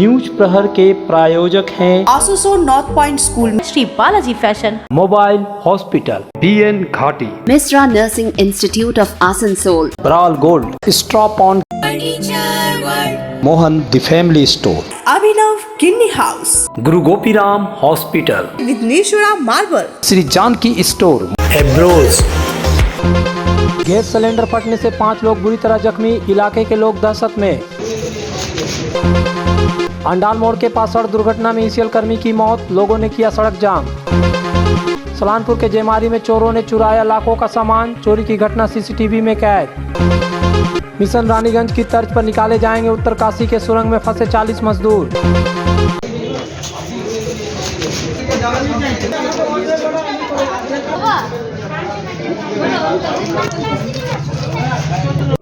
News प्रहर के प्रायोजक हैं आसुसो north point school, Shri Balaji fashion, mobile hospital, BN Ghati, Misra Nursing Institute of Asansol, ब्राल gold, stop on, Mohan the family store, Abhinav Kinni house, Guru Gopiram hospital, Vighneshwara marble, Shri Janki store, एब्रोज। Gas cylinder फटने से 5 लोग बुरी तरह जख्मी, इलाके के लोग दहशत में। अंडाल मोड़ के पास सड़क दुर्घटना में ECL कर्मी की मौत, लोगों ने किया सड़क जाम। सलानपुर के जेमारी में चोरों ने चुराया लाखों का सामान, चोरी की घटना CCTV में कैद। मिशन रानीगंज की तर्ज पर निकाले जाएंगे उत्तरकाशी के सुरंग में फंसे 40 मजदूर।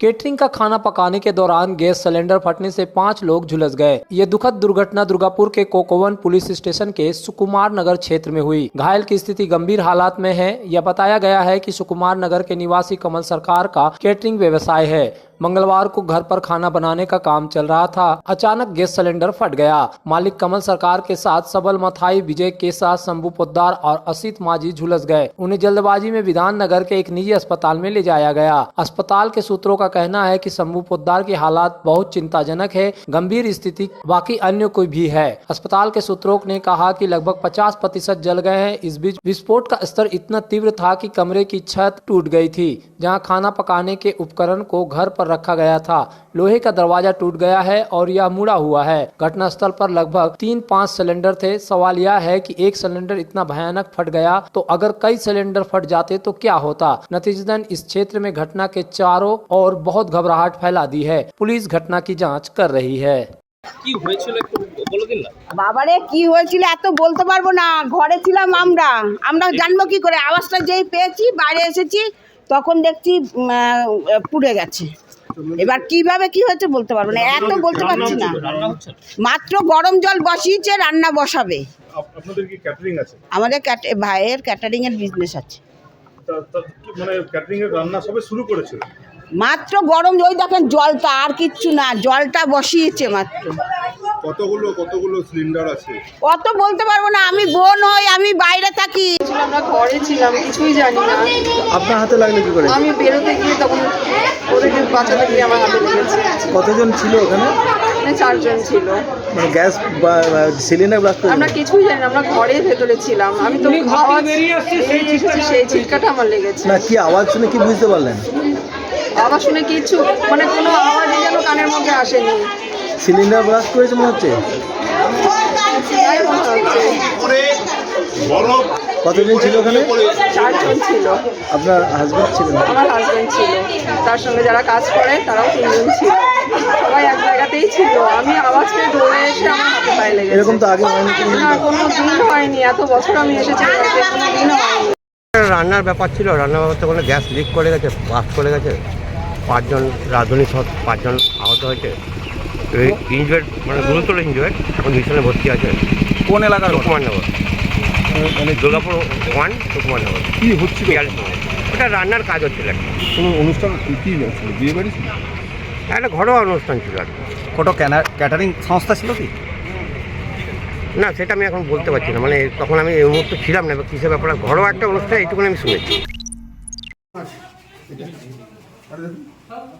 केटरिंग का खाना पकाने के दौरान गैस सिलेंडर फटने से 5 लोग झुलस गए। ये दुखद दुर्घटना दुर्गापुर के कोकोवन पुलिस स्टेशन के सुकुमार नगर क्षेत्र में हुई। घायल की स्थिति गंभीर हालात में है। यह बताया गया है कि सुकुमार नगर के निवासी कमल सरकार का केटरिंग व्यवसाय है। मंगलवार को घर पर खाना बनाने का काम चल रहा था, अचानक गैस सिलेंडर फट गया। मालिक कमल सरकार के साथ सबल मथाई, विजय केसा, शंभू पोद्दार और असित माझी झुलस गए। उन्हें जल्दबाजी में विधान नगर के एक निजी अस्पताल में ले जाया गया। अस्पताल के सूत्रों का कहना है कि शंभू पोद्दार की हालात बहुत चिंताजनक है, गंभीर स्थिति बाकी अन्य कोई भी है। अस्पताल के सूत्रों ने कहा कि लगभग 50% जल गए हैं। इस बीच विस्फोट का स्तर इतना तीव्र था कि कमरे की छत टूट गई थी, जहां खाना पकाने के उपकरण को घर पर रखा गया था। लोहे का दरवाजा टूट गया है और यह मुड़ा हुआ है। घटनास्थल पर लगभग 3-5 सिलेंडर थे। सवाल यह है कि एक सिलेंडर इतना भयानक फट गया तो अगर कई सिलेंडर फट जाते तो क्या होता। नतीजतन इस क्षेत्र में घटना के चारों ओर बहुत घबराहट फैला दी है। पुलिस घटना की जांच कर रही है। কি হয়েছিল একটু বলে দিন না। বাবারে কি হয়েছিল এত বলতে পারবো না, ঘরে ছিলাম আমরা জানবো কি করে। আওয়াজটা যেই পেয়েছি বাইরে এসেছি তখন দেখছি পুড়ে গেছে। এবার কিভাবে কি হয়েছে বলতে পারবো না, এত বলতে পারছি না। মাত্র গরম জল বসিয়েছে, রান্না বসাবে। আপনাদের কি ক্যাটারিং আছে? আমাদের ভাইয়ের ক্যাটারিং এর বিজনেস আছে। মানে ক্যাটারিং এর রান্না সবে শুরু করেছে, মাত্র গরম ওই দেখেন জলটা, আর কিচ্ছু না, জলটা বসিয়েছে মাত্র। কতগুলো সিলিন্ডার আছে অত বলতে পারবো না, আমি বোন হই, আমি বাইরে থাকি। আমরা ঘরে ছিলাম, কিছুই জানি না। আপনার হাতে লাগলো কি করে? আমি বেরোতে গিয়ে তখন ওদেরকে বাঁচাতে গিয়ে আমার হাতে লেগেছে। কতজন ছিল ওখানে? 4 জন ছিল। মানে গ্যাস বা সিলিন্ডার ব্লাস্ট করে? আমরা কিছুই জানি না, আমরা ঘরের ভেতরে ছিলাম। আমি তো আওয়াজ এসেছি, সেই চিৎকারটা আমার লেগেছে। না, কি আওয়াজ শুনে কি বুঝতে পারলেন? আওয়াজ শুনে কিছু মানে কোনো আওয়াজই যেন কানের মধ্যে আসেনি। সিলিন্ডার ব্লাস্ট করেছে মনে হচ্ছে। কতজন ছিল ওখানে? 4 জন ছিল। আপনার হাজবেন্ড ছিলেন? আমার হাজবেন্ড ছিল, তার সঙ্গে যারা কাজ করে তারাও 3 জন ছিল। সবাই এক জায়গাতেই ছিল। আমি আওয়াজ পেয়ে দৌড়ে এসে আমার হাতে পায়ে লেগেছে। এরকম তো আগে হয়নি? না, কোনো দিন হয়নি, এত বছর আমি এসেছি, কোনো দিন হয়নি। রান্নার ব্যাপার ছিল, রান্নার ব্যাপারটা কোনো গ্যাস লিক করে গেছে, বাস্ট করে গেছে। 5 জন রাঁধুনি সহ 5 জন আহত হয়েছে। ইনজুয়ার্ড মানে গুরুতর ইনজুয়ার্ড, এখন মিশনে ভর্তি আছে। কোন এলাকার? সুকুমারনগর, মানে দুর্গাপুর 1 সুকুমারনগর। কি হচ্ছিল? ওটা রান্নার কাজ হচ্ছিল। কোনো অনুষ্ঠান কি ছিল? বিয়ে বাড়ি ছিল? একটা ঘরোয়া অনুষ্ঠান ছিল আর কি। কোনো ক্যাটারিং সংস্থা ছিল কি? না, সেটা আমি এখন বলতে পারছি না, মানে তখন আমি এই মুহূর্তে ছিলাম না। কিসের ব্যাপারে ঘরোয়া একটা অনুষ্ঠান, এইটুকুনি আমি শুনেছি।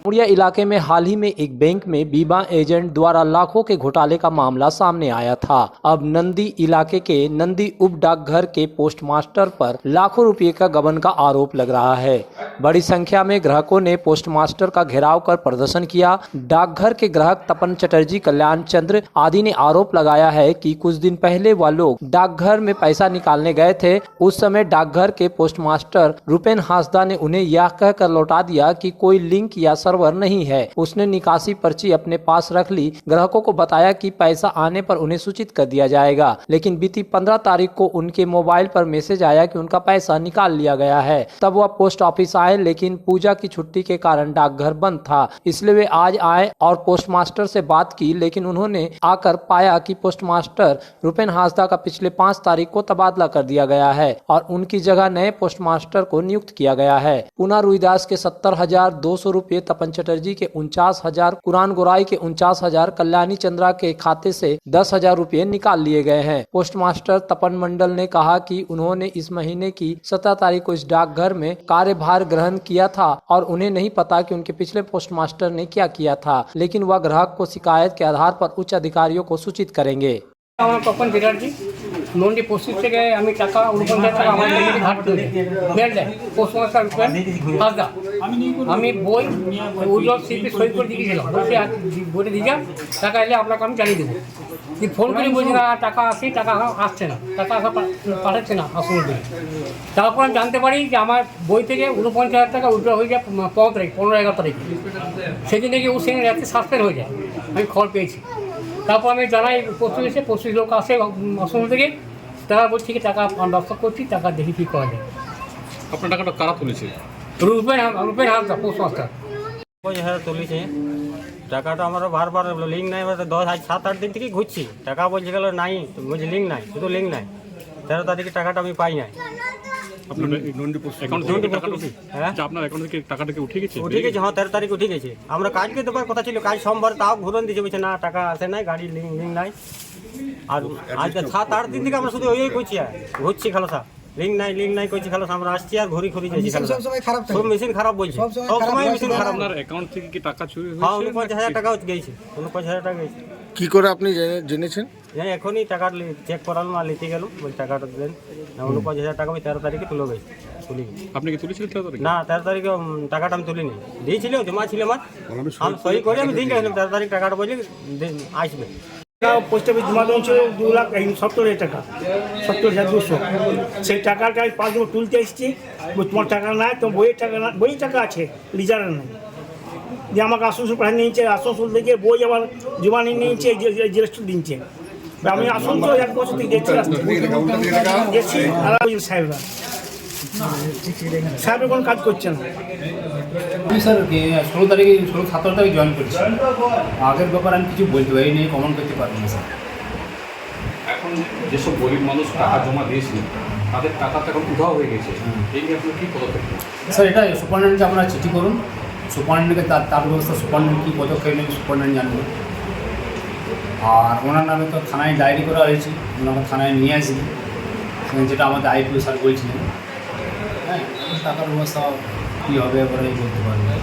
मुड़िया इलाके में हाल ही में एक बैंक में बीमा एजेंट द्वारा लाखों के घोटाले का मामला सामने आया था। अब नंदी इलाके के नंदी उप डाकघर के पोस्टमास्टर पर लाखों रुपए का गबन का आरोप लग रहा है। बड़ी संख्या में ग्राहकों ने पोस्टमास्टर का घेराव कर प्रदर्शन किया। डाकघर के ग्राहक तपन चटर्जी, कल्याण चंद्र आदि ने आरोप लगाया है कि कुछ दिन पहले वह लोग डाकघर में पैसा निकालने गए थे। उस समय डाकघर के पोस्टमास्टर रुपेन हांसदा ने उन्हें यह कहकर लौटा दिया कि कोई लिंक या सर्वर नहीं है। उसने निकासी पर्ची अपने पास रख ली। ग्राहकों को बताया कि पैसा आने पर उन्हें सूचित कर दिया जाएगा, लेकिन बीती 15 तारीख को उनके मोबाइल पर मैसेज आया कि उनका पैसा निकाल लिया गया है। तब वह पोस्ट ऑफिस आए, लेकिन पूजा की छुट्टी के कारण डाकघर बंद था। इसलिए वे आज आए और पोस्टमास्टर से बात की, लेकिन उन्होंने आकर पाया कि पोस्टमास्टर रुपेन हांसदा का पिछले 5 तारीख को तबादला कर दिया गया है और उनकी जगह नए पोस्टमास्टर को नियुक्त किया गया है। पुना रुईदास के 70,200 रुपए रुपए, तपन चटर्जी के 49,000, कुरान गोराई के 49,000, कल्याणी चंद्रा के खाते से 10,000 रुपए निकाल लिए गए हैं। पोस्टमास्टर तपन मंडल ने कहा कि उन्होंने इस महीने की 17 तारीख को इस डाकघर में कार्यभार ग्रहण किया था और उन्हें नहीं पता कि उनके पिछले पोस्टमास्टर ने क्या किया था, लेकिन वह ग्राहक को शिकायत के आधार पर उच्च अधिकारियों को सूचित करेंगे। আমার তপন চ্যাটার্জি নন্দী পশ্চিম থেকে আমি টাকা 49 টাকা আমার লিমিটে ঘাট তুলি মেল দেয় পোস্টমাস্টার হাসদা আমি বই উজ্জ্বল শিল্পী সই করে দিয়েছিলাম, বলছি বলে দিয়ে টাকা এলে আপনাকে আমি জানিয়ে দেবো। কিন্তু ফোন করে বলছি না টাকা আসছে, টাকা আসছে না, টাকা আসা পাঠাচ্ছে না আসুন দিকে। তারপর আমি জানতে পারি যে আমার বই থেকে 49,000 টাকা উইথড্র হয়ে যায় 15-11 তারিখে। সেদিন থেকে ও সেদিন রাতে সাসপেন্ড হয়ে যায়, আমি খবর পেয়েছি। তারপর আমি জানাই পশ্চিম এসে পশ্চিম লোক আসে আসন থেকে, তারা বলছি কি টাকা ব্যবস্থা করছি, টাকা দেখি কী করা যায়। আপনার টাকাটা কারা তুলেছে? রূপের হালদা পোস্টমাস্টার। 50,000 তুলেছে, টাকাটা আমারও বারবার লিঙ্ক নাই, 7-8 দিন থেকেই ঘুরছি, টাকা বলছে গেল নাই, বলছি লিঙ্ক নাই, শুধু লিঙ্ক নাই। 13 তারিখে টাকাটা আমি পাই নাই। আপনার অ্যাকাউন্ট থেকে টাকাটা আপনার অ্যাকাউন্ট থেকে টাকাটা কি উঠে গেছে? উঠে গেছে, হ্যাঁ 13 তারিখ উঠে গেছে। আমরা কাজকে দেবার কথা ছিল, কাজ সোমবার, তাও ঘুরন দিয়েছে, বলছে না টাকা আসে নাই, গাড়ি লিঙ্ক নাই। আর আজ 7-8 দিন থেকে আমরা শুধু ওই করছি, ঘুরছি খালাসা, লিঙ্ক নাই করছি খালাসা, আমরা আসছি আর ঘুরি যাচ্ছি। সব মেশিন খারাপ বলছে, সবসময় মেশিন খারাপ। আপনার অ্যাকাউন্ট থেকে কি টাকা চুরি হয়েছে? হ্যাঁ 49,000 টাকা গেছে, 49,000 টাকা গেছে। কি করে আপনি জেনেছেন? এখনই টাকা চেক করালাম আর লিখে গেল, বলছি টাকাটা দেন। 49,000 টাকা আমি 13 তারিখে তুলে গেছি, তুলি। আপনি কি তুলেছিলেন 13 তারিখে? না 13 তারিখে টাকাটা আমি তুলিনি, দিয়েছিল, জমা ছিল আমার, আমি সই করে আমি দিয়ে গেছিলাম। 13 তারিখ টাকাটা বলি আসবে। পোস্ট অফিস জমা দেওয়া ছিল 2,70,000 টাকা, 70,200। সেই টাকাটা আমি 5 দিন তুলতে এসেছি, তোমার টাকা নাই, তো বইয়ের টাকা আছে, রিজার্ভ নাই। দিয়ে আমাকে আসানসোল পাঠিয়ে নিয়েছে, আসানসোল থেকে বই আবার জমা নিয়ে নিয়েছে, জিনিসটা দিচ্ছে। আমি আসানসোল 1 বছর থেকে দেখছি সাহেবরা কোনো কাজ করছে না। আমি স্যার 17 তারিখ জয়েন করেছি, আগের ব্যাপারে আমি কিছু বলতে পারি নি, কমেন্ট করতে পারবো না স্যার। এখন যেসব গরিব মানুষ টাকা জমা দিয়েছিলেন তাদের টাকা এখন উধাও হয়ে গেছে, এই নিয়ে আপনি কী পদক্ষেপ? স্যার এটা সুপারিনটেন্ডেন্টকে আপনারা চিঠি করুন, সুপারিনটেন্ডেন্টকে তার ব্যবস্থা, সুপারিনটেন্ডেন্ট কী পদক্ষেপ নেবে সুপারিনটেন্ডেন্ট জানবে। আর ওনার নামে তো থানায় ডায়েরি করা হয়েছে, ওনাকে থানায় নিয়ে আসি, যেটা আমাদের আইপিও স্যার বলছিলেন। হ্যাঁ, টাকার ব্যবস্থা কী হবে এবারে বলতে পারবে।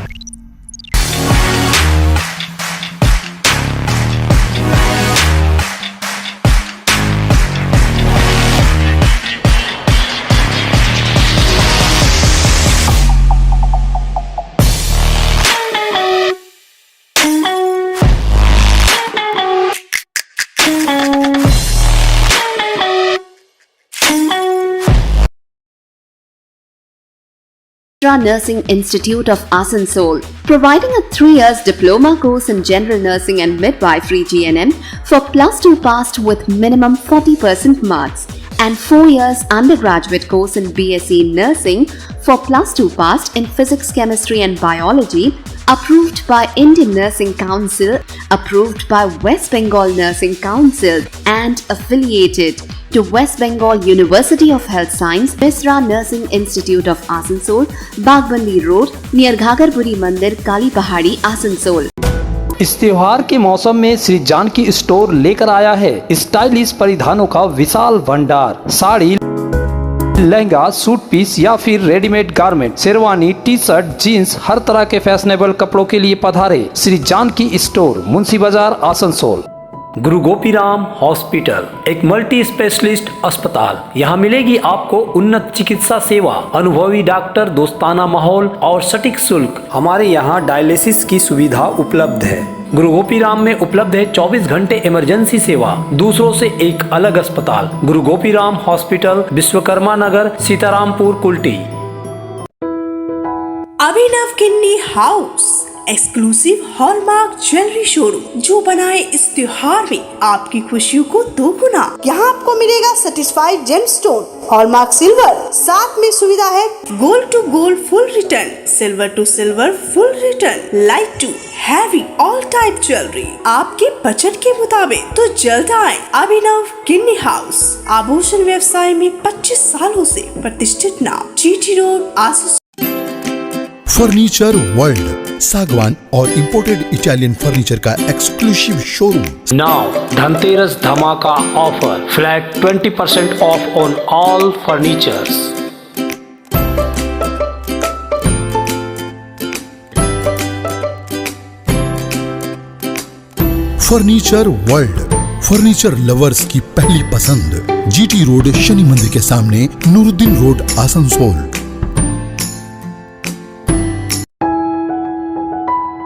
Nursing Institute of Asansol, providing a 3 years diploma course in general nursing and midwifery GNM for +2 passed with minimum 40% marks, and 4 years undergraduate course in BSc nursing for +2 passed in physics, chemistry and biology, approved by Indian Nursing Council, approved by West Bengal Nursing Council and affiliated to West Bengal University of Health Science, Misra Nursing Institute of Asansol, Bagbandi Road, near Ghagarpuri Mandir, Kali Pahadi, Asansol. इस त्योहार के मौसम में Shri Janki store लेकर आया है stylish परिधानों का विशाल भंडार। साड़ी, लहंगा, सूट पीस या फिर readymade garment, sherwani, T shirt, jeans, हर तरह के फैशनेबल कपड़ों के लिए पधारे श्री जानकी स्टोर, मुंशी बाजार, आसनसोल। गुरु गोपीराम हॉस्पिटल एक मल्टी स्पेशलिस्ट अस्पताल। यहाँ मिलेगी आपको उन्नत चिकित्सा सेवा, अनुभवी डॉक्टर, दोस्ताना माहौल और सटीक शुल्क। हमारे यहाँ डायलिसिस की सुविधा उपलब्ध है। गुरु गोपीराम में उपलब्ध है 24 घंटे इमरजेंसी सेवा, दूसरों से एक अलग अस्पताल। Guru Gopiram hospital, Vishwakarma Nagar, Sitarampur, Kulti. Abhinav Kinni house, exclusive hallmark jewellery showroom जो बनाए इस त्योहार में आपकी खुशियों को दोगुना। यहाँ आपको मिलेगा सर्टिफाइड जेमस्टोन, हॉलमार्क सिल्वर, साथ में सुविधा है gold to gold full return, silver to silver full return, light to heavy all type jewellery आपके बजट के मुताबिक। तो जल्द आए अभिनव किन्नी हाउस, आभूषण व्यवसाय में 25 सालों से प्रतिष्ठित नाम, GT road, Asus. Furniture world सागवान और इम्पोर्टेड इटालियन फर्नीचर का एक्सक्लूसिव शोरूम। नाउ धनतेरस धमाका offer, flat 20% of on all furnitures. Furniture world, furniture lovers की पहली पसंद। जीटी रोड, शनि मंदिर के सामने, नूरुद्दीन रोड, आसनसोल।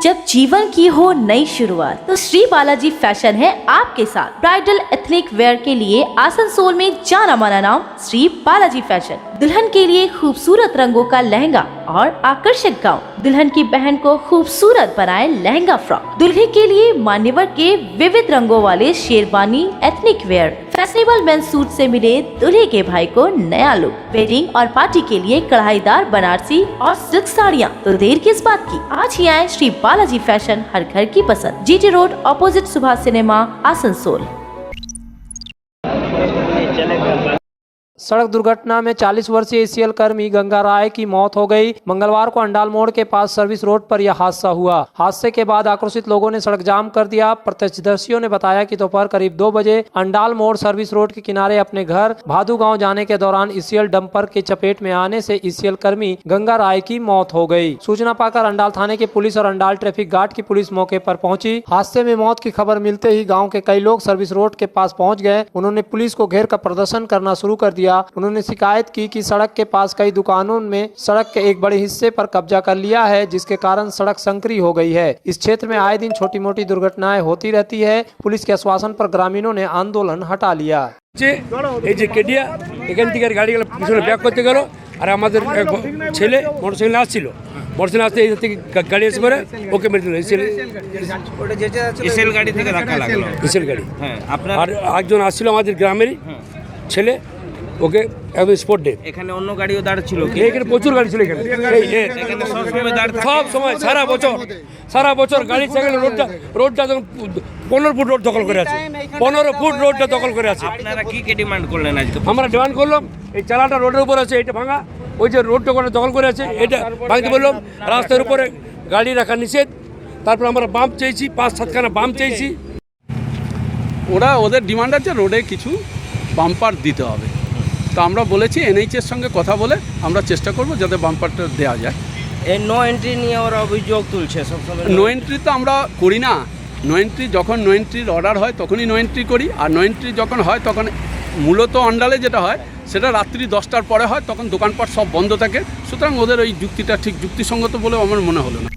जब जीवन की हो नई शुरुआत तो श्री बालाजी फैशन है आपके साथ। ब्राइडल एथनिक वेयर के लिए आसनसोल में जाना माना नाम श्री बालाजी फैशन। दुल्हन के लिए खूबसूरत रंगों का लहंगा और आकर्षक गाउन, दुल्हन की बहन को खूबसूरत बनाए लहंगा फ्रॉक, दुल्हे के लिए मान्यवर के विविध रंगों वाले sherwani ethnic wear, fashionable main suit से मिले दूल्हे के भाई को नया लुक, वेडिंग और पार्टी के लिए कढ़ाईदार बनारसी और सिल्क साड़ियाँ। तो देर किस बात की, आज ही आए श्री बालाजी फैशन, हर घर की पसंद। GT road, opposite Subhash cinema, Asansol. सड़क दुर्घटना में 40 वर्षीय एसीएल कर्मी गंगा राय की मौत हो गई। मंगलवार को अंडाल मोड़ के पास सर्विस रोड पर यह हादसा हुआ। हादसे के बाद आक्रोशित लोगों ने सड़क जाम कर दिया। प्रत्यक्षदर्शियों ने बताया कि दोपहर करीब 2 बजे अंडाल मोड़ सर्विस रोड के किनारे अपने घर भादू गांव जाने के दौरान ईसीएल डंपर के चपेट में आने से ईसीएल कर्मी गंगा राय की मौत हो गई। सूचना पाकर अंडाल थाने की पुलिस और अंडाल ट्रैफिक गार्ड की पुलिस मौके पर पहुंची। हादसे में मौत की खबर मिलते ही गाँव के कई लोग सर्विस रोड के पास पहुँच गए। उन्होंने पुलिस को घेर कर प्रदर्शन करना शुरू कर दिया। उन्होंने शिकायत की कि सड़क के पास कई दुकानों में सड़क के एक बड़े हिस्से पर कब्जा कर लिया है, जिसके कारण सड़क संकरी हो गई है। इस क्षेत्र में आए दिन छोटी मोटी दुर्घटनाएं होती रहती है। पुलिस के आश्वासन पर ग्रामीणों ने आंदोलन हटा लिया। মোটরসাইকেল আসতে গাড়ি এসে পরে ওকে মেরে দিল। এসএল গাড়ি থেকে ধাক্কা লাগলো, এসএল গাড়ি। হ্যাঁ, আপনার আর একজন আসছিল আমাদের গ্রামেরই ছেলে, ওকে একদম স্পট ডেট। এখানে অন্য গাড়িও দাঁড় ছিল, এখানে প্রচুর গাড়ি ছিল। এখানে সবসময় দাঁড়, সব সময় সারা বছর গাড়ি সাইকেল রোডটা 15 ফুট রোড দখল করে আছে, 15 ফুট রোডটা দখল করে আছে। আপনারা কি ডিমান্ড করলেন আজকে? আমরা ডিমান্ড করলাম এই চালাটা রোডের উপর আছে, এটা ভাঙা। ওই যে রোডটা করে দখল করে আছে, এটা ভাঙতে বললাম। রাস্তার উপরে গাড়ি রাখা নিষেধ। তারপর আমরা বাম্প চাইছি, 5-7খানা বাম্প চাইছি। ওদের ডিমান্ড আছে রোডে কিছু বাম্পার দিতে হবে। তো আমরা বলেছি এনএইচের সঙ্গে কথা বলে আমরা চেষ্টা করব যাতে বাম্পারটা দেওয়া যায়। এই নো এন্ট্রি নিয়ে ওরা অভিযোগ তুলছে সবসময়। নো এন্ট্রি তো আমরা করি না। নো এন্ট্রি যখন নো এন্ট্রির অর্ডার হয় তখনই নো এন্ট্রি করি। আর নো এন্ট্রি যখন হয় তখন মূলত অন্ডালে যেটা হয় সেটা রাত্রি 10টার পরে হয়, তখন দোকানপাট সব বন্ধ থাকে। সুতরাং ওদের ওই যুক্তিটা ঠিক যুক্তিসঙ্গত বলে আমার মনে হলো না।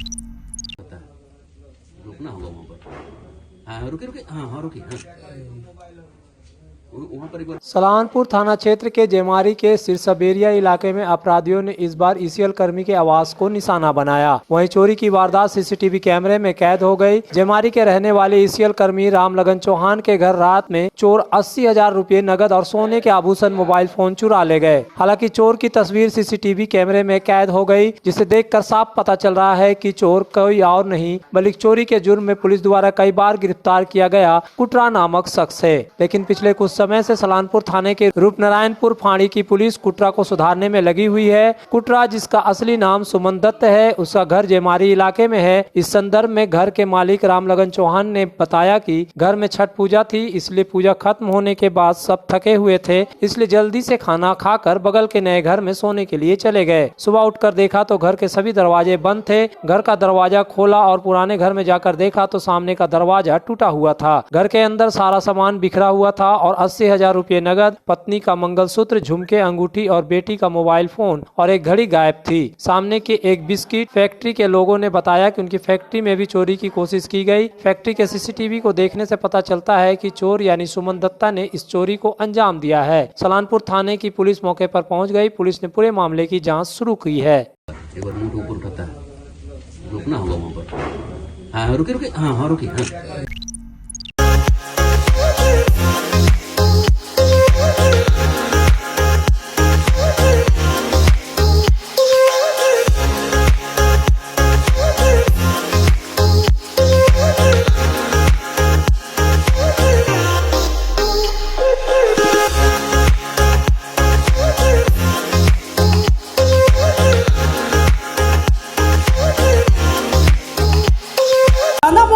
सलानपुर थाना क्षेत्र के जेमारी के सिरसबेरिया इलाके में अपराधियों ने इस बार ईसीएल कर्मी के आवास को निशाना बनाया। वहीं चोरी की वारदात सीसीटीवी कैमरे में कैद हो गई। जेमारी के रहने वाले ईसीएल कर्मी रामलगन चौहान के घर रात में चोर 80,000 रुपए नगद और सोने के आभूषण मोबाइल फोन चुरा ले गए। हालांकि चोर की तस्वीर सीसीटीवी कैमरे में कैद हो गई, जिसे देखकर साफ पता चल रहा है कि चोर कोई और नहीं बल्कि चोरी के जुर्म में पुलिस द्वारा कई बार गिरफ्तार किया गया कुटरा नामक शख्स है। लेकिन पिछले कुछ समय से सलानपुर थाने के रूपनारायणपुर फाड़ी की पुलिस कुटरा को सुधारने में लगी हुई है। कुटरा, जिसका असली नाम सुमन दत्त है, उसका घर जेमारी इलाके में है। इस संदर्भ में घर के मालिक रामलगन चौहान ने बताया कि घर में छठ पूजा थी, इसलिए पूजा खत्म होने के बाद सब थके हुए थे, इसलिए जल्दी से खाना खाकर बगल के नए घर में सोने के लिए चले गए। सुबह उठकर देखा तो घर के सभी दरवाजे बंद थे। घर का दरवाजा खोला और पुराने घर में जाकर देखा तो सामने का दरवाजा टूटा हुआ था। घर के अंदर सारा सामान बिखरा हुआ था और 80,000 रुपए नगद, पत्नी का मंगलसूत्र, झुमके, अंगूठी और बेटी का मोबाइल फोन और एक घड़ी गायब थी। सामने की एक बिस्किट फैक्ट्री के लोगों ने बताया कि उनकी फैक्ट्री में भी चोरी की कोशिश की गई। फैक्ट्री के सीसीटीवी को देखने से पता चलता है कि चोर यानी सुमन दत्ता ने इस चोरी को अंजाम दिया है। सलानपुर थाने की पुलिस मौके पर पहुंच गई। पुलिस ने पूरे मामले की जांच शुरू की है।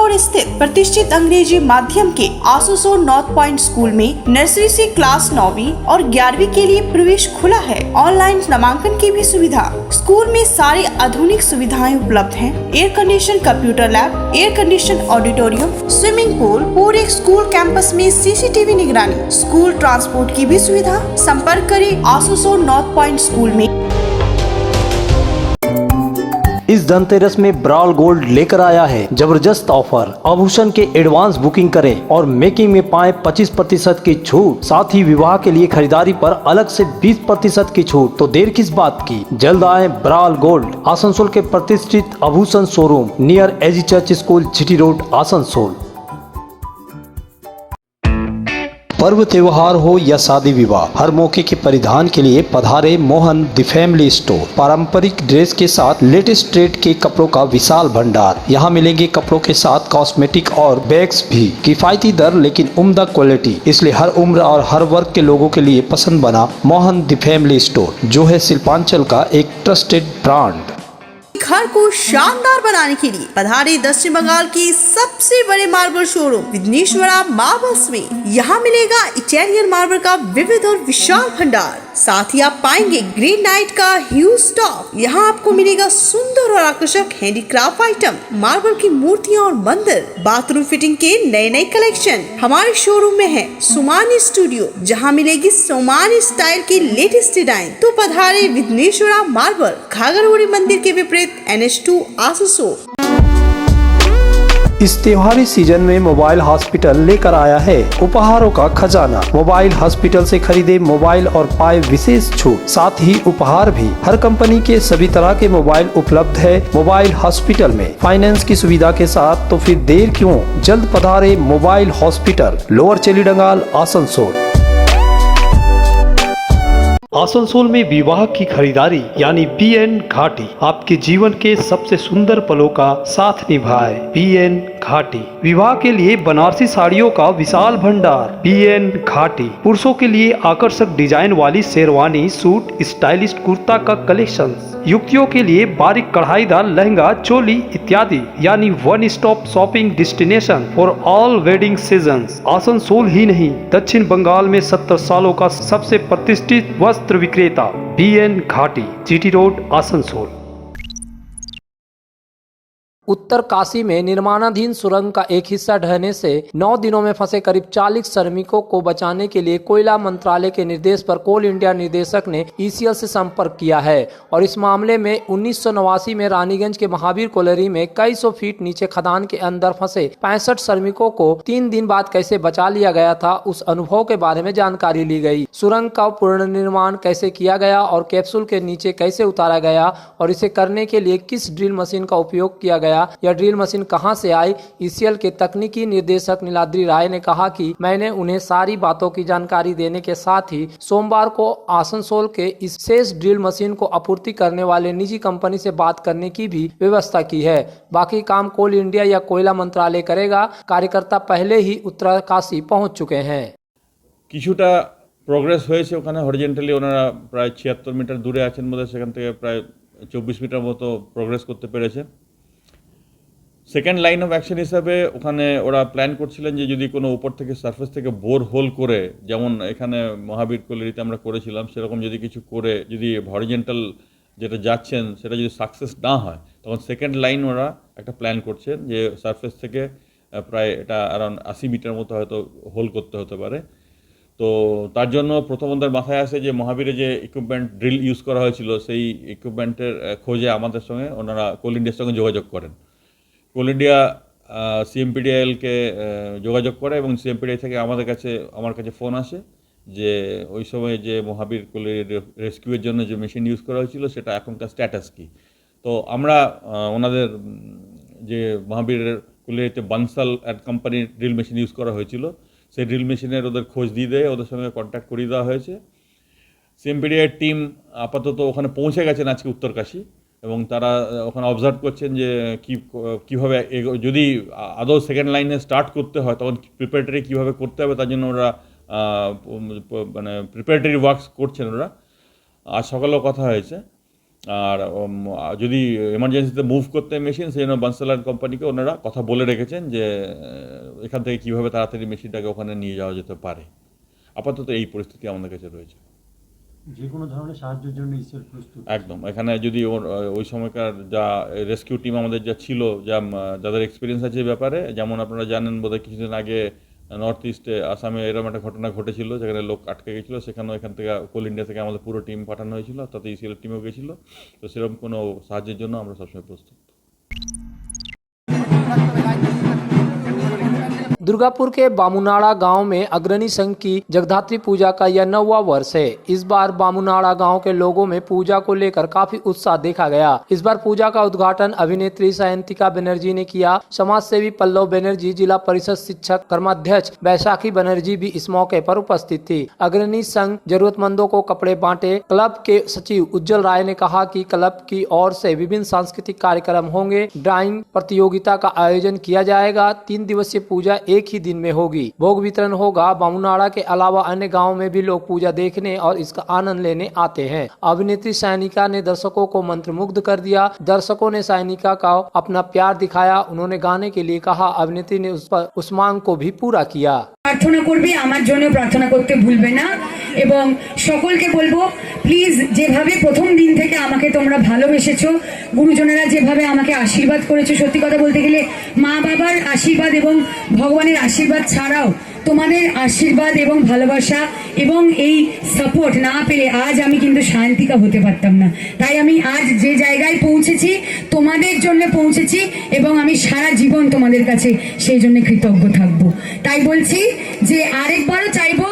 रोड स्थित प्रतिष्ठित अंग्रेजी माध्यम के आसनसोल नॉर्थ पॉइंट स्कूल में नर्सरी से क्लास 9वीं और 11वीं के लिए प्रवेश खुला है। ऑनलाइन नामांकन की भी सुविधा। स्कूल में सारी आधुनिक सुविधाएं उपलब्ध हैं। Air condition computer lab, air condition auditorium, swimming pool, पूरे स्कूल कैंपस में सीसीटीवी निगरानी, स्कूल ट्रांसपोर्ट की भी सुविधा। संपर्क करें आसनसोल नॉर्थ पॉइंट स्कूल में। इस धनतेरस में ब्राल गोल्ड लेकर आया है जबरदस्त ऑफर। आभूषण के एडवांस बुकिंग करें और मेकिंग में पाएं 25% की छूट। साथ ही विवाह के लिए खरीदारी पर अलग से 20% की छूट। तो देर किस बात की, जल्द आए ब्राल गोल्ड, आसनसोल के प्रतिष्ठित आभूषण showroom near AG church school, GT road, Asansol. पर्व त्योहार हो या शादी विवाह, हर मौके के परिधान के लिए पधारे मोहन द फैमिली स्टोर। पारंपरिक ड्रेस के साथ लेटेस्ट ट्रेंड के कपड़ों का विशाल भंडार। यहाँ मिलेंगे कपड़ों के साथ कॉस्मेटिक और बैग्स भी। किफायती दर लेकिन उम्दा क्वालिटी, इसलिए हर उम्र और हर वर्ग के लोगों के लिए पसंद बना मोहन द फैमिली स्टोर, जो है शिल्पांचल का एक ट्रस्टेड ब्रांड। घर को शानदार बनाने के लिए पधारे दक्षिण बंगाल की सबसे बड़े मार्बल शोरूम विघ्नेश्वरा मार्बल्स में। यहाँ मिलेगा इटालियन मार्बल का विविध और विशाल भंडार। साथ ही आप पाएंगे ग्रेनाइट का ह्यूज स्टॉक। यहाँ आपको मिलेगा सुंदर और आकर्षक हैंडीक्राफ्ट आइटम, मार्बल की मूर्तियाँ और मंदिर, बाथरूम फिटिंग के नए नए कलेक्शन। हमारे शोरूम में है सोमानी स्टूडियो, जहाँ मिलेगी सोमानी स्टाइल की लेटेस्ट डिजाइन। तो पधारे विघ्नेश्वरा मार्बल, घाघरगुड़ी मंदिर के विपरीत NH2 आसनसोल। इस त्योहारी सीजन में मोबाइल हॉस्पिटल लेकर आया है उपहारों का खजाना। मोबाइल हॉस्पिटल से खरीदे मोबाइल और पाए विशेष छूट, साथ ही उपहार भी। हर कंपनी के सभी तरह के मोबाइल उपलब्ध है मोबाइल हॉस्पिटल में, फाइनेंस की सुविधा के साथ। तो फिर देर क्यों, जल्द पधारे mobile hospital, lower Chelidangal, Asansol. Asansol में विवाह की खरीदारी यानी BN घाटी आपके जीवन के सबसे सुंदर पलों का साथ निभाए। BN घाटी विवाह के लिए बनारसी साड़ियों का विशाल भंडार। BN घाटी पुरुषों के लिए आकर्षक डिजाइन वाली शेरवानी, सूट, स्टाइलिश कुर्ता का कलेक्शन, युवतियों के लिए बारीक कढ़ाईदार लहंगा, चोली इत्यादि, यानी one stop shopping destination for all wedding seasons. Asansol ही नहीं, दक्षिण बंगाल में 70 सालों का सबसे प्रतिष्ठित वस्त्र विक्रेता BN घाटी, जीटी रोड, आसनसोल। उत्तर काशी में निर्माणाधीन सुरंग का एक हिस्सा ढहने से 9 दिनों में फंसे करीब 40 श्रमिकों को बचाने के लिए कोयला मंत्रालय के निर्देश पर कोल इंडिया निदेशक ने ECL से संपर्क किया है। और इस मामले में 1989 में रानीगंज के महावीर कोलरी में कई सौ फीट नीचे खदान के अंदर फंसे 65 श्रमिकों को 3 दिन बाद कैसे बचा लिया गया था, उस अनुभव के बारे में जानकारी ली गई। सुरंग का पुनर्निर्माण कैसे किया गया और कैप्सूल के नीचे कैसे उतारा गया और इसे करने के लिए किस ड्रिल मशीन का उपयोग किया गया, यह ड्रिल मशीन कहां से आई। ECL के तकनीकी निर्देशक नीलाद्री राय ने कहा कि मैंने उन्हें सारी बातों की जानकारी देने के साथ ही सोमवार को आसनसोल के इस शेष ड्रिल मशीन को आपूर्ति करने वाले निजी कंपनी से बात करने की भी व्यवस्था की है। बाकी काम कोल इंडिया या कोयला मंत्रालय करेगा। कार्यकर्ता पहले ही उत्तरकाशी पहुंच चुके हैं। কিছুটা প্রগ্রেস হয়েছে ওখানে হরিজেন্টালি ওনারা প্রায় 76 মিটার দূরে আছেন মধ্যে, সেখান থেকে প্রায় 24 মিটার মতো প্রগ্রেস করতে পেরেছে। সেকেন্ড লাইন অফ অ্যাকশন হিসাবে ওখানে ওরা প্ল্যান করছিলেন যে যদি কোনো উপর থেকে সারফেস থেকে বোর হোল করে, যেমন এখানে মহাবীর কোলেরিতে আমরা করেছিলাম, সেরকম যদি কিছু করে যদি হরিজেন্টাল যেটা যাচ্ছেন সেটা যদি সাকসেস না হয়, তখন সেকেন্ড লাইন ওরা একটা প্ল্যান করছেন যে সারফেস থেকে প্রায় এটা অ্যারাউন্ড 80 মিটার মতো হয়তো হোল করতে হতে পারে। তো তার জন্য প্রথম ওদের মাথায় আসে যে মহাবীরে যে ইকুইপমেন্ট ড্রিল ইউজ করা হয়েছিল সেই ইকুইপমেন্টের খোঁজে আমাদের সঙ্গে ওনারা কোল ইন্ডিয়ার সঙ্গে যোগাযোগ করেন। কোল ইন্ডিয়া CMPDIL-কে যোগাযোগ করে এবং CMPDIL থেকে আমার কাছে ফোন আসে যে ওই সময় যে মহাবীর কোলের রেস্কিউয়ের জন্য যে মেশিন ইউজ করা হয়েছিল সেটা এখনকার স্ট্যাটাস কী। তো আমরা ওনাদের যে মহাবীরের কোলেরিতে বানসাল অ্যান্ড কোম্পানির ড্রিল মেশিন ইউজ করা হয়েছিল সেই ড্রিল মেশিনের ওদের খোঁজ দিয়ে দেয়, ওদের সঙ্গে কন্ট্যাক্ট করিয়ে দেওয়া হয়েছে। CMPDIL টিম আপাতত ওখানে পৌঁছে গেছেন আজকে উত্তরকাশী এবং তারা ওখানে অবজার্ভ করছেন যে কীভাবে যদি আদৌ সেকেন্ড লাইনে স্টার্ট করতে হয় তখন প্রিপারেটরি কীভাবে করতে হবে, তার জন্য ওরা মানে প্রিপারেটরি ওয়ার্কস করছেন ওরা। আজ সকালেও কথা হয়েছে আর যদি এমার্জেন্সিতে মুভ করতে মেশিন সেই জন্য বানসাল অ্যান্ড কোম্পানিকে ওনারা কথা বলে রেখেছেন যে এখান থেকে কীভাবে তাড়াতাড়ি মেশিনটাকে ওখানে নিয়ে যাওয়া যেতে পারে। আপাতত এই পরিস্থিতি আমাদের কাছে রয়েছে। যে কোনো ধরনের সাহায্যের জন্য ঈশ্বর প্রস্তুত। একদম, এখানে যদি ওই সময়কার যা রেস্কিউ টিম আমাদের যা ছিল, যাদের এক্সপিরিয়েন্স আছে এই ব্যাপারে, যেমন আপনারা জানেন বোধহয় কিছুদিন আগে নর্থ ইস্টে আসামে এরকম একটা ঘটনা ঘটেছিল যেখানে লোক আটকে গেছিলো, সেখানেও এখান থেকে কোল ইন্ডিয়া থেকে আমাদের পুরো টিম পাঠানো হয়েছিল, তাতে ইসিএল টিমও গেছিলো। তো সেরকম কোনো সাহায্যের জন্য আমরা সবসময় প্রস্তুত। दुर्गापुर के बामुनाड़ा गांव में अग्रणी संघ की जगधात्री पूजा का यह 9वां वर्ष है। इस बार बामुनाड़ा गांव के लोगों में पूजा को लेकर काफी उत्साह देखा गया। इस बार पूजा का उद्घाटन अभिनेत्री सायंतिका बनर्जी ने किया। समाज सेवी पल्लव बनर्जी, जिला परिषद शिक्षक कर्माध्यक्ष बैसाखी बनर्जी भी इस मौके पर उपस्थित थी। अग्रणी संघ जरूरतमंदों को कपड़े बांटे। क्लब के सचिव उज्जवल राय ने कहा कि क्लब की ओर से विभिन्न सांस्कृतिक कार्यक्रम होंगे। ड्राइंग प्रतियोगिता का आयोजन किया जाएगा। 3 दिवसीय पूजा एक ही दिन में होगी। भोग वितरण होगा। बामुनाड़ा के अलावा अन्य गाँव में भी लोग पूजा देखने और इसका आनंद लेने आते हैं। अभिनेत्री सायनिका ने दर्शकों को मंत्रमुग्ध कर दिया। दर्शकों ने सायनिका का अपना प्यार दिखाया। उन्होंने गाने के लिए कहा। अभिनेत्री ने उस मांग को भी पूरा किया। প্রার্থনা করবে, আমার জন্য প্রার্থনা করতে ভুলবে না এবং সকলকে বলবো প্লিজ যেভাবে প্রথম দিন থেকে আমাকে তোমরা ভালোবেসেছো, গুরুজনেরা যেভাবে আমাকে আশীর্বাদ করেছো, সত্যি কথা বলতে গেলে মা বাবার আশীর্বাদ এবং ভগবানের আশীর্বাদ ছাড়াও তোমাদের আশীর্বাদ এবং ভালোবাসা এবং এই সাপোর্ট না পেলে আজ আমি কিন্তু শান্তিকা হতে পারতাম না। তাই আমি আজ যে জায়গায় পৌঁছেছি তোমাদের জন্য পৌঁছেছি এবং আমি সারা জীবন তোমাদের কাছে সেই জন্য কৃতজ্ঞ থাকবো। তাই বলছি যে আরেকবারও চাইবো,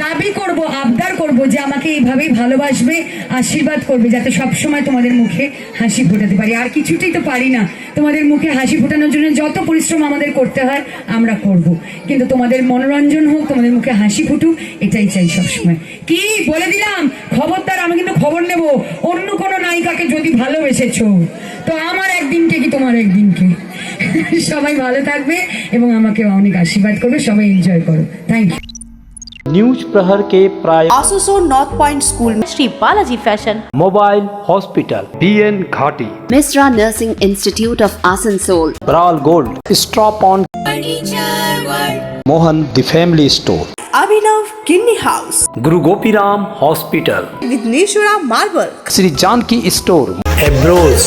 দাবি করব, আবদার করব যে আমাকে এইভাবেই ভালোবাসবে, আশীর্বাদ করবে, যাতে সবসময় তোমাদের মুখে হাসি ফোটাতে পারি। আর কিছুতেই তো পারি না, তোমাদের মুখে হাসি ফোটানোর জন্য যত পরিশ্রম আমাদের করতে হয় আমরা করব, কিন্তু তোমাদের মনোরঞ্জন হোক, তোমাদের মুখে হাসি ফুটুক, এটাই চাই সবসময়। কি বলে দিলাম, খবরদার আমি কিন্তু খবর নেব অন্য কোনো নায়িকাকে যদি ভালোবেসেছো তো আমার একদিনকে কি তোমার একদিনকে। সবাই ভালো থাকবে এবং আমাকে অনেক আশীর্বাদ করবে। সবাই এনজয় করো। Thank you. न्यूज प्रहर के प्राय आसोसोल नॉर्थ पॉइंट स्कूल में Shri Balaji fashion, mobile hospital, BN Ghati, Misra Nursing Institute of Asansol, ब्राल gold, stop on, Mohan the family store, Abhinav Kinni house, Guru Gopiram hospital, Vighneshwara marble, Shri Janki store, एब्रोज